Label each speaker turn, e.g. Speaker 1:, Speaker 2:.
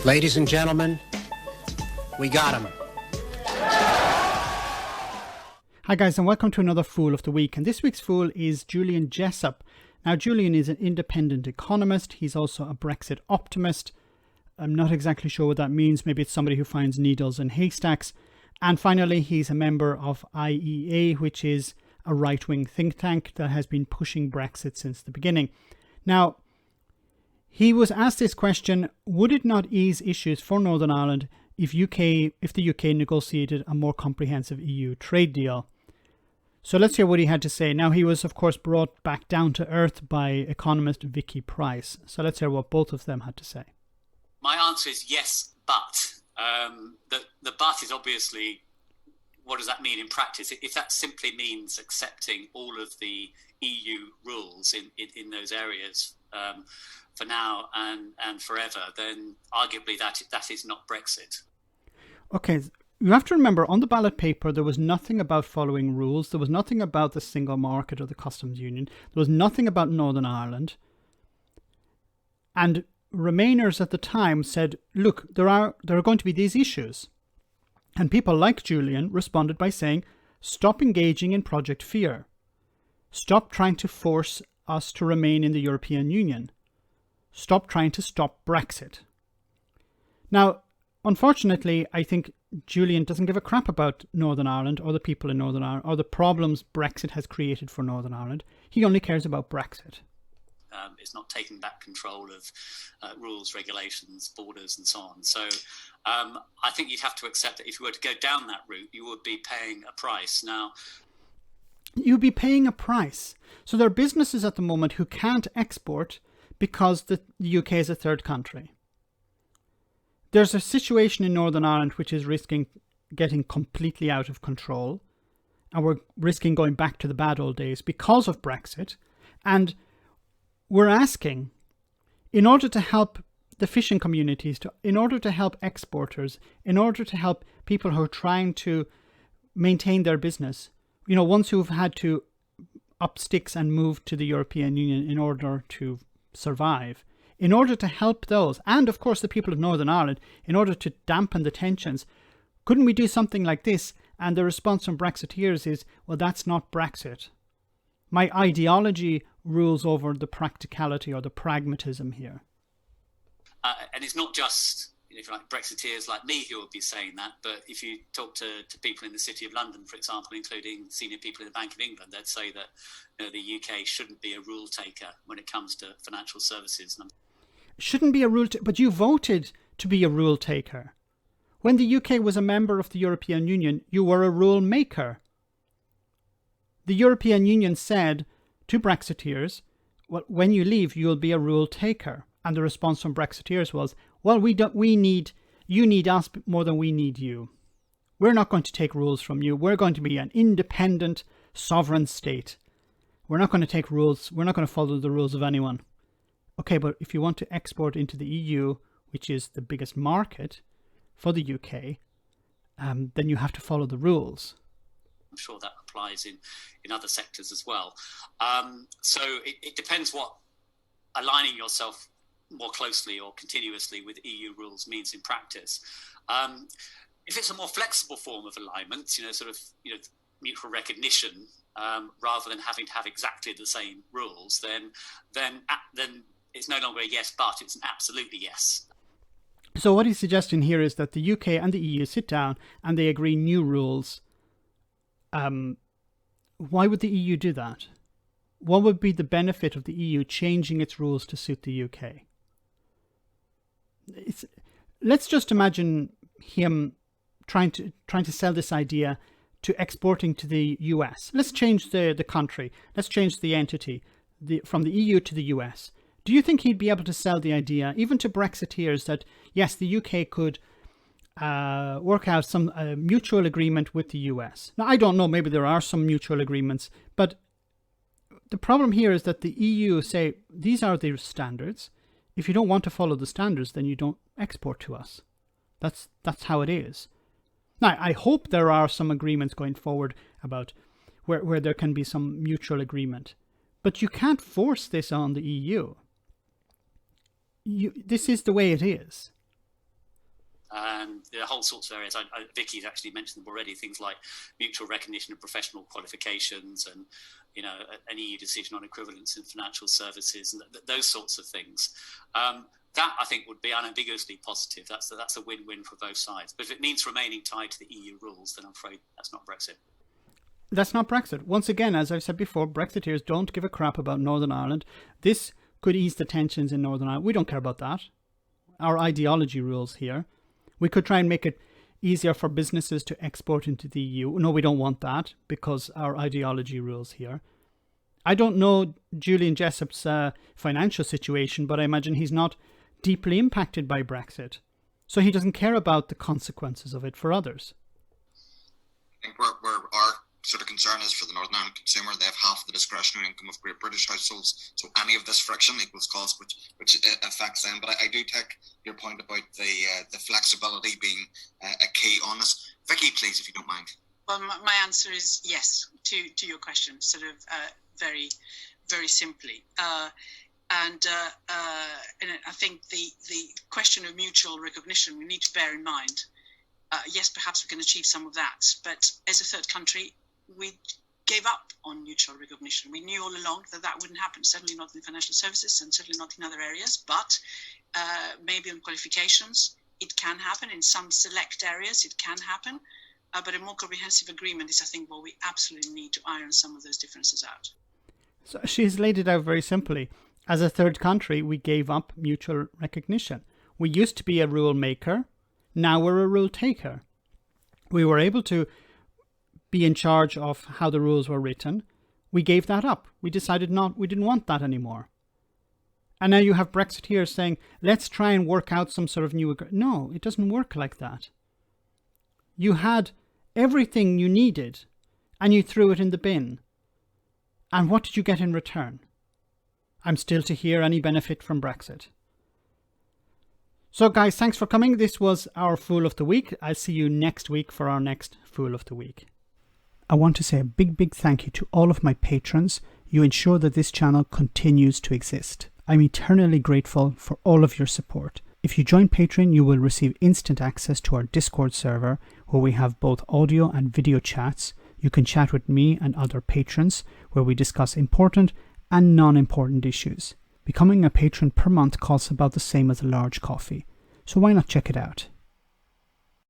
Speaker 1: Ladies and gentlemen, we got him.
Speaker 2: Hi guys, and welcome to another Fool of the Week. And this week's Fool is Julian Jessop. Now, Julian is an independent economist. He's also a Brexit optimist. I'm not exactly sure what that means. Maybe it's somebody who finds needles in haystacks. And finally, he's a member of IEA, which is a right-wing think tank that has been pushing Brexit since the beginning. Now, he was asked this question: would it not ease issues for Northern Ireland if the UK negotiated a more comprehensive EU trade deal? So let's hear what he had to say. Now, he was, of course, brought back down to earth by economist Vicky Pryce. So let's hear what both of them had to say.
Speaker 3: My answer is yes, but. The but is obviously, what does that mean in practice? If that simply means accepting all of the EU rules in those areas for now and forever, then arguably that is not Brexit.
Speaker 2: Okay, you have to remember, on the ballot paper, there was nothing about following rules. There was nothing about the single market or the customs union. There was nothing about Northern Ireland. And Remainers at the time said, look, there are going to be these issues. And people like Julian responded by saying, stop engaging in Project Fear. Stop trying to force us to remain in the European Union. Stop trying to stop Brexit. Now, unfortunately, I think Julian doesn't give a crap about Northern Ireland or the people in Northern Ireland or the problems Brexit has created for Northern Ireland. He only cares about Brexit.
Speaker 3: It's not taking back control of rules, regulations, borders, and so on. So I think you'd have to accept that if you were to go down that route, you would be paying a price. Now,
Speaker 2: you'd be paying a price. So there are businesses at the moment who can't export because the UK is a third country. There's a situation in Northern Ireland which is risking getting completely out of control, and we're risking going back to the bad old days because of Brexit. And we're asking, in order to help the fishing communities, in order to help exporters, in order to help people who are trying to maintain their business, ones who've had to up sticks and move to the European Union in order to survive, in order to help those, and of course the people of Northern Ireland, in order to dampen the tensions, couldn't we do something like this? And the response from Brexiteers is, well, that's not Brexit. My ideology rules over the practicality or the pragmatism here.
Speaker 3: And it's not just, if you like, Brexiteers like me who will be saying that, but if you talk to people in the City of London, for example, including senior people in the Bank of England, they'd say that the UK shouldn't be a rule taker when it comes to financial services.
Speaker 2: Shouldn't be a rule taker, but you voted to be a rule taker. When the UK was a member of the European Union, you were a rule maker. The European Union said to Brexiteers, well, when you leave, you'll be a rule taker. And the response from Brexiteers was, well, you need us more than we need you. We're not going to take rules from you. We're going to be an independent, sovereign state. We're not going to take rules. We're not going to follow the rules of anyone. Okay, but if you want to export into the EU, which is the biggest market for the UK, then you have to follow the rules.
Speaker 3: I'm sure that applies in other sectors as well. So it depends what aligning yourself more closely or continuously with EU rules means in practice. If it's a more flexible form of alignment, mutual recognition, rather than having to have exactly the same rules, then it's no longer a yes, but it's an absolutely yes.
Speaker 2: So what he's suggesting here is that the UK and the EU sit down and they agree new rules. Why would the EU do that? What would be the benefit of the EU changing its rules to suit the UK? Let's just imagine him trying to sell this idea to exporting to the US. Let's change the country. Let's change the entity from the EU to the US. Do you think he'd be able to sell the idea, even to Brexiteers, that yes, the UK could work out some mutual agreement with the US? Now, I don't know, maybe there are some mutual agreements, but the problem here is that the EU say, these are the standards. If you don't want to follow the standards, then you don't export to us. That's how it is. Now, I hope there are some agreements going forward about where there can be some mutual agreement. But you can't force this on the EU. This is the way it is.
Speaker 3: And there are whole sorts of areas. Vicky's actually mentioned them already. Things like mutual recognition of professional qualifications, and an EU decision on equivalence in financial services, and those sorts of things. That I think would be unambiguously positive. That's a win-win for both sides. But if it means remaining tied to the EU rules, then I'm afraid that's not Brexit.
Speaker 2: That's not Brexit. Once again, as I've said before, Brexiteers don't give a crap about Northern Ireland. This could ease the tensions in Northern Ireland. We don't care about that. Our ideology rules here. We could try and make it easier for businesses to export into the EU. No, we don't want that because our ideology rules here. I don't know Julian Jessop's financial situation, but I imagine he's not deeply impacted by Brexit. So he doesn't care about the consequences of it for others.
Speaker 4: I think where our sort of concern is for the Northern Ireland consumer, they have half the discretionary income of Great British households, so any of this friction equals cost, which affects them. But I do take your point about the flexibility being a key on this. Vicky, please, if you don't mind.
Speaker 5: Well, my answer is yes to your question, sort of very, very simply. And I think the question of mutual recognition, we need to bear in mind, yes, perhaps we can achieve some of that, but as a third country, we gave up on mutual recognition. We knew all along that wouldn't happen, certainly not in financial services and certainly not in other areas, but maybe on qualifications, it can happen. In some select areas, it can happen. But a more comprehensive agreement is, I think, what we absolutely need to iron some of those differences out.
Speaker 2: So she's laid it out very simply. As a third country, we gave up mutual recognition. We used to be a rule maker. Now we're a rule taker. We were able to be in charge of how the rules were written. We gave that up. We decided we didn't want that anymore. And now you have Brexiteers saying, let's try and work out some sort of new agreement. No, it doesn't work like that. You had everything you needed and you threw it in the bin. And what did you get in return? I'm still to hear any benefit from Brexit. So guys, thanks for coming. This was our Fool of the Week. I'll see you next week for our next Fool of the Week. I want to say a big thank you to all of my patrons. You ensure that this channel continues to exist. I'm eternally grateful for all of your support. If you join Patreon, you will receive instant access to our Discord server, where we have both audio and video chats. You can chat with me and other patrons, where we discuss important and non-important issues. Becoming a patron per month costs about the same as a large coffee, so why not check it out?